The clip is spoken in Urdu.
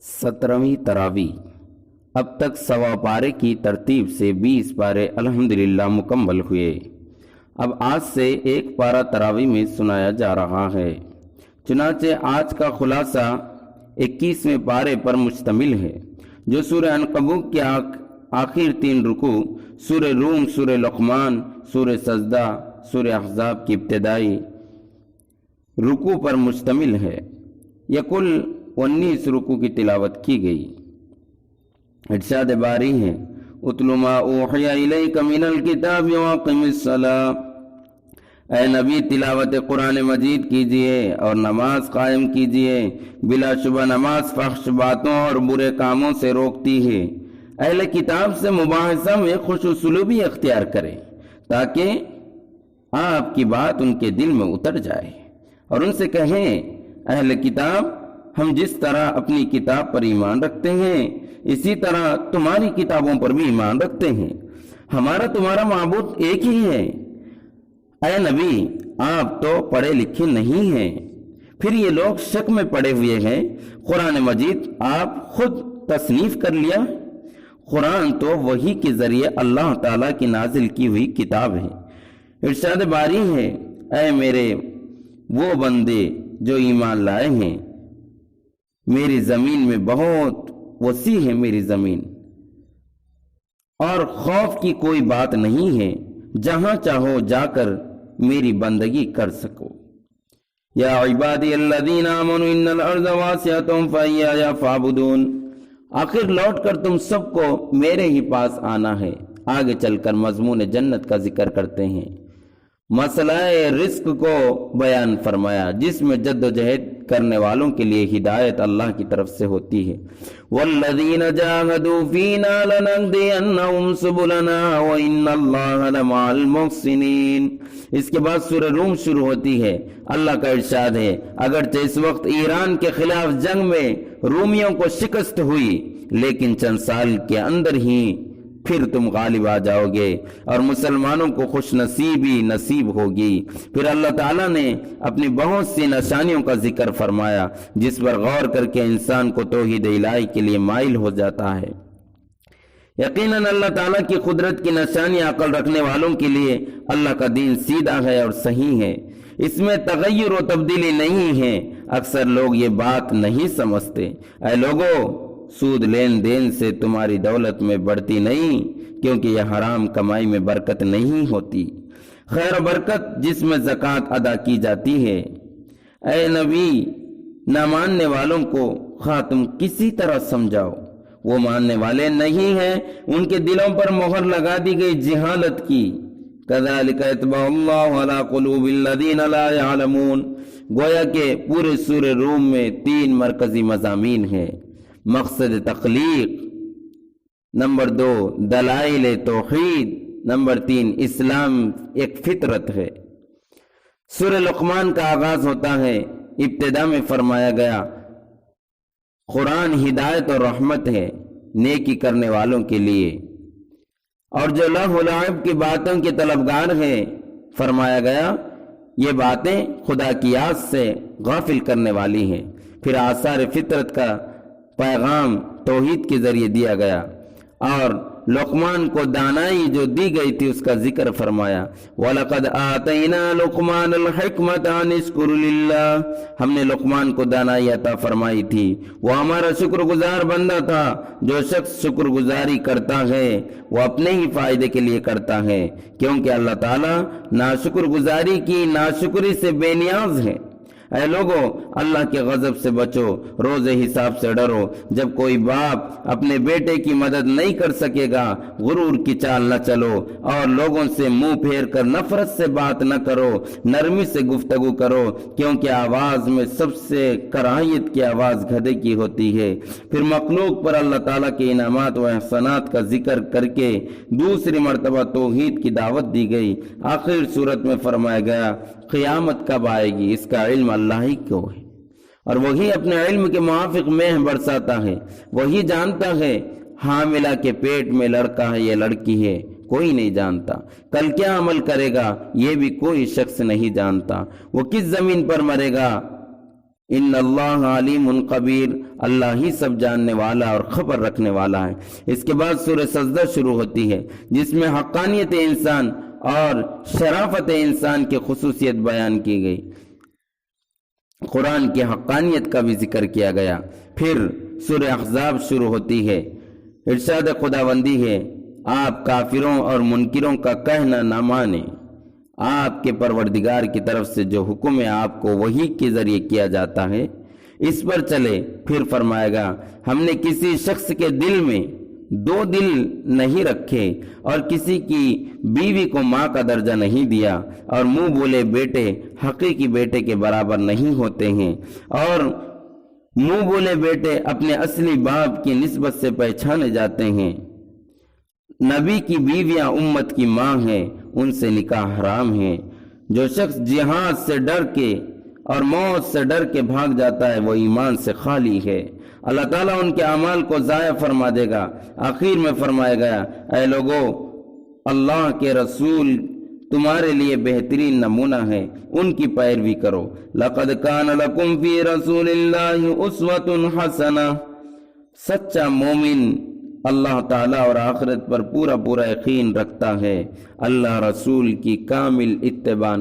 17ویں تراویح۔ اب تک 1.25 پارے کی ترتیب سے 20 پارے الحمدللہ مکمل ہوئے۔ اب آج سے 1 پارہ تراویح میں سنایا جا رہا ہے۔ چنانچہ آج کا خلاصہ 21ویں پارے پر مشتمل ہے، جو سورہ عنکبوت کے آخر 3 رکوع، سورہ روم، سورہ لقمان، سورہ سجدہ، سورہ احزاب کی ابتدائی رکوع پر مشتمل ہے۔ یہ کل 19 رکوع کی تلاوت کی گئی۔ ارشاد باری ہے: اتل ما اوحی الیک من الکتاب واقم الصلاۃ۔ اے نبی، تلاوت قرآن مجید کیجئے اور نماز قائم کیجئے۔ بلا شبہ نماز فحش باتوں اور برے کاموں سے روکتی ہے۔ اہل کتاب سے مباحثہ میں خوش اسلوبی اختیار کریں تاکہ آپ کی بات ان کے دل میں اتر جائے، اور ان سے کہیں: اہل کتاب، ہم جس طرح اپنی کتاب پر ایمان رکھتے ہیں اسی طرح تمہاری کتابوں پر بھی ایمان رکھتے ہیں۔ ہمارا تمہارا معبود ایک ہی ہے۔ اے نبی، آپ تو پڑھے لکھے نہیں ہیں، پھر یہ لوگ شک میں پڑے ہوئے ہیں۔ قرآن مجید آپ خود تصنیف کر لیا۔ قرآن تو وحی کے ذریعے اللہ تعالیٰ کی نازل کی ہوئی کتاب ہے۔ ارشاد باری ہے: اے میرے وہ بندے جو ایمان لائے ہیں، میری زمین میں بہت وسیع ہے، میری زمین، اور خوف کی کوئی بات نہیں ہے۔ جہاں چاہو جا کر میری بندگی کر سکو۔ یا عبادی الذین آمنوا ان الارض واسعۃ فایایا فاعبدون۔ آخر لوٹ کر تم سب کو میرے ہی پاس آنا ہے۔ آگے چل کر مضمون جنت کا ذکر کرتے ہیں۔ مسئلہ رزق کو بیان فرمایا، جس میں جد و جہد کرنے والوں کے لیے ہدایت اللہ کی طرف سے ہوتی ہے۔ والذین جاہدوا فینا لنہدینہم سبلنا وان اللہ لمع المحسنین۔ اس کے بعد سورہ روم شروع ہوتی ہے۔ اللہ کا ارشاد ہے: اگرچہ اس وقت ایران کے خلاف جنگ میں رومیوں کو شکست ہوئی، لیکن چند سال کے اندر ہی پھر تم غالب آ جاؤ گے اور مسلمانوں کو خوش نصیبی نصیب ہوگی۔ پھر اللہ تعالیٰ نے اپنی بہت سی نشانیوں کا ذکر فرمایا، جس پر غور کر کے انسان کو توحید الہی کے لیے مائل ہو جاتا ہے۔ یقیناً اللہ تعالیٰ کی قدرت کی نشانی عقل رکھنے والوں کے لیے اللہ کا دین سیدھا ہے اور صحیح ہے، اس میں تغیر و تبدیلی نہیں ہے۔ اکثر لوگ یہ بات نہیں سمجھتے۔ اے لوگو، سود لین دین سے تمہاری دولت میں بڑھتی نہیں، کیونکہ یہ حرام کمائی میں برکت نہیں ہوتی۔ خیر و برکت جس میں زکوٰۃ ادا کی جاتی ہے۔ اے نبی، نہ ماننے والوں کو خواہ تم کسی طرح سمجھاؤ، وہ ماننے والے نہیں ہیں، ان کے دلوں پر مہر لگا دی گئی جہالت کی۔ کذالک یطبع اللہ علی قلوب الذین لا یعلمون۔ گویا کہ پورے سورہ روم میں 3 مرکزی مضامین ہیں: مقصد تخلیق، نمبر 2 دلائل توحید، نمبر 3 اسلام ایک فطرت ہے۔ سورہ لقمان کا آغاز ہوتا ہے۔ ابتدا میں فرمایا گیا قرآن ہدایت اور رحمت ہے نیکی کرنے والوں کے لیے، اور جو لہو و لعب کی باتوں کے طلبگار ہیں، فرمایا گیا یہ باتیں خدا کی یاد سے غافل کرنے والی ہیں۔ پھر آثار فطرت کا پیغام توحید کے ذریعے دیا گیا، اور لقمان کو دانائی جو دی گئی تھی اس کا ذکر فرمایا۔ وَلَقَدْ آتَيْنَا لُقْمَانَ الْحِكْمَةَ أَنِ اشْكُرْ لِلَّهِ۔ ہم نے لقمان کو دانائی عطا فرمائی تھی، وہ ہمارا شکر گزار بندہ تھا۔ جو شخص شکر گزاری کرتا ہے وہ اپنے ہی فائدے کے لیے کرتا ہے، کیونکہ اللہ تعالیٰ ناشکر گزاری کی ناشکری سے بے نیاز ہے۔ اے لوگو، اللہ کے غضب سے بچو، روز حساب سے ڈرو۔ جب کوئی باپ اپنے بیٹے کی مدد نہیں کر سکے گا، غرور کی چال نہ چلو، اور لوگوں سے منہ پھیر کر نفرت سے بات نہ کرو، نرمی سے گفتگو کرو، کیونکہ آواز میں سب سے کراہیت کی آواز گدھے کی ہوتی ہے۔ پھر مخلوق پر اللہ تعالیٰ کے انعامات و احسانات کا ذکر کر کے دوسری مرتبہ توحید کی دعوت دی گئی۔ آخر صورت میں فرمایا گیا قیامت کب آئے گی، اس کا علم اللہ ہی کو ہے، اور وہی اپنے علم کے موافق مہ برساتا ہے۔ وہی جانتا ہے حاملہ کے پیٹ میں لڑکا ہے یا لڑکی ہے، کوئی نہیں جانتا۔ کل کیا عمل کرے گا یہ بھی کوئی شخص نہیں جانتا۔ وہ کس زمین پر مرے گا ان اللہ علیم قبیر، اللہ ہی سب جاننے والا اور خبر رکھنے والا ہے۔ اس کے بعد سورہ سجدہ شروع ہوتی ہے جس میں حقانیت انسان اور شرافت انسان کی خصوصیت بیان کی گئی، قرآن کی حقانیت کا بھی ذکر کیا گیا۔ پھر سورہ احزاب شروع ہوتی ہے، ارشاد خداوندی ہے آپ کافروں اور منکروں کا کہنا نہ مانیں، آپ کے پروردگار کی طرف سے جو حکم ہے آپ کو وحی کے ذریعے کیا جاتا ہے اس پر چلے۔ پھر فرمائے گا ہم نے کسی شخص کے دل میں دو دل نہیں رکھے اور کسی کی بیوی کو ماں کا درجہ نہیں دیا، اور منہ بولے بیٹے حقیقی بیٹے کے برابر نہیں ہوتے ہیں، اور منہ بولے بیٹے اپنے اصلی باپ کی نسبت سے پہچانے جاتے ہیں۔ نبی کی بیویاں امت کی ماں ہیں، ان سے نکاح حرام ہے۔ جو شخص جہاد سے ڈر کے اور موت سے ڈر کے بھاگ جاتا ہے وہ ایمان سے خالی ہے۔ اللہ تعالیٰ ان کے اعمال کو ضائع فرما دے گا۔ آخر میں فرمایا گیا اے لوگو، اللہ کے رسول تمہارے لیے بہترین نمونہ ہے، ان کی پیروی کرو۔ لقد کان لکم فی رسول اللہ اسوۃ حسنہ، سچا مومن اللہ تعالیٰ اور آخرت پر پورا یقین رکھتا ہے، اللہ رسول کی کامل اتباع